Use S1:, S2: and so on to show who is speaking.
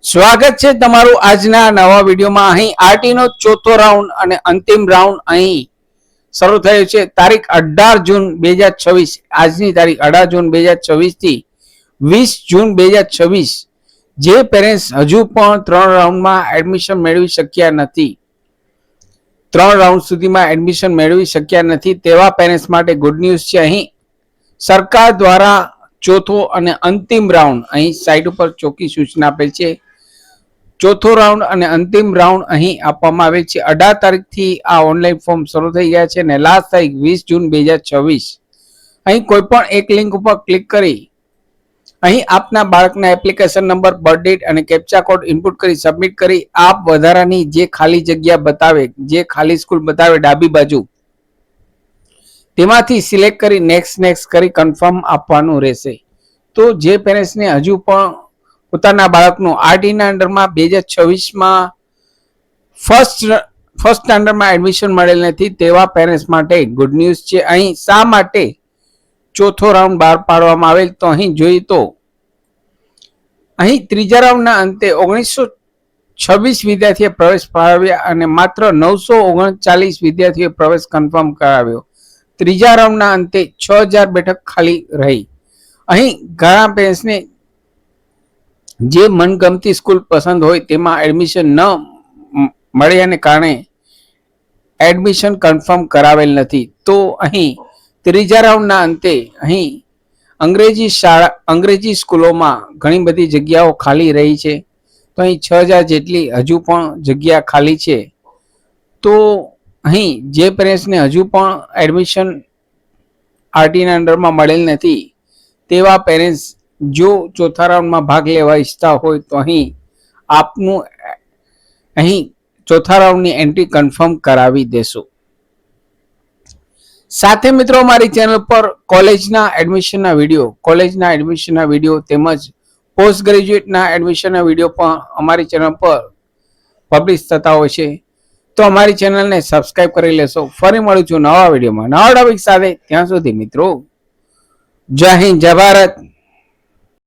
S1: સ્વાગત છે તમારું આજના નવા વિડીયોમાં। અહીં આરટી નો ચોથો રાઉન્ડ અને અંતિમ રાઉન્ડ અહીં શરૂ થયો છે। તારીખ 18 જૂન 2026, આજની તારીખ 18 જૂન 2026 થી 20 જૂન 2026। જે પેરેન્ટ્સ હજુ પણ 3 રાઉન્ડમાં એડમિશન મેળવી શક્યા નથી, 3 રાઉન્ડ સુધીમાં એડમિશન મેળવી શક્યા નથી તેવા પેરેન્ટ્સ માટે ગુડ ન્યૂઝ છે। અહીં સરકાર દ્વારા ચોથો અને અંતિમ રાઉન્ડ અહીં સાઇટ ઉપર ચોખ્ખી સૂચના આપેલ છે। ચોથો રાઉન્ડ અને અંતિમ રાઉન્ડ અહીં આપવામાં આવેલ છે। 18 તારીખથી આ ઓનલાઈન ફોર્મ શરૂ થઈ ગયા છે અને લાસ્ટ તારીખ 20 જૂન 2026। અહીં કોઈ પણ એક લિંક ઉપર ક્લિક કરી અહીં આપના બાળકના એપ્લિકેશન નંબર, બર્થ ડેટ અને કેપ્ચા કોડ ઇનપુટ કરી સબમિટ કરી આપ વધારાની જે ખાલી જગ્યા બતાવે, જે ખાલી સ્કૂલ બતાવે ડાબી બાજુ, તેમાંથી સિલેક્ટ કરી નેક્સ્ટ કરી કન્ફર્મ આપવાનું રહેશે। તો જે પેરેન્ટ્સને હજુ પણ પોતાના બાળકનું આરટીના અંડરમાં 2026માં ફર્સ્ટ સ્ટાન્ડર્ડમાં એડમિશન મળેલ નથી તેવા પેરેન્ટ્સ માટે ગુડ ન્યૂઝ છે। અહીં શા માટે ચોથો રાઉન્ડ બહાર પાડવામાં આવેલ તો અહીં જોઈએ તો અહીં ત્રીજા રાઉન્ડના અંતે 1926 વિદ્યાર્થીએ પ્રવેશ પાડવ્યા અને માત્ર 939 વિદ્યાર્થીઓએ પ્રવેશ કન્ફર્મ કરાવ્યો। ત્રીજા રાઉન્ડના અંતે 6000 બેઠક ખાલી રહી। અહીં ઘણા પેરેન્ટ્સને જે મનગમતી સ્કૂલ પસંદ હોય તેમાં એડમિશન ન મળ્યાને કારણે એડમિશન કન્ફર્મ કરાવેલ નથી। તો અહીં ત્રીજા રાઉન્ડના અંતે અહીં અંગ્રેજી સ્કૂલોમાં ઘણી બધી જગ્યાઓ ખાલી રહી છે। તો અહીં 6000 જેટલી હજુ પણ જગ્યા ખાલી છે। તો અહીં જે પેરેન્ટ્સને હજુ પણ એડમિશન આરટીના અંડરમાં મળેલ નથી તેવા પેરેન્ટ્સ જો ચોથા રાઉન્ડમાં ભાગ લેવા ઈચ્છતા હોય તો અહીં આપનું અહીં ચોથા રાઉન્ડની એન્ટ્રી કન્ફર્મ કરાવી દેશો। સાથે મિત્રો અમારી ચેનલ પર કોલેજના એડમિશનના વિડીયો તેમજ પોસ્ટ ગ્રેજ્યુએટના એડમિશનના વિડીયો પણ અમારી ચેનલ પર પબ્લિશ થતા હોય છે। તો અમારી ચેનલને સબસ્ક્રાઇબ કરી લેશો। ફરી મળું છું નવા વિડીયોમાં નવા ટોપિક સાથે। ત્યાં સુધી મિત્રો જય હિન્દ, જય ભારત।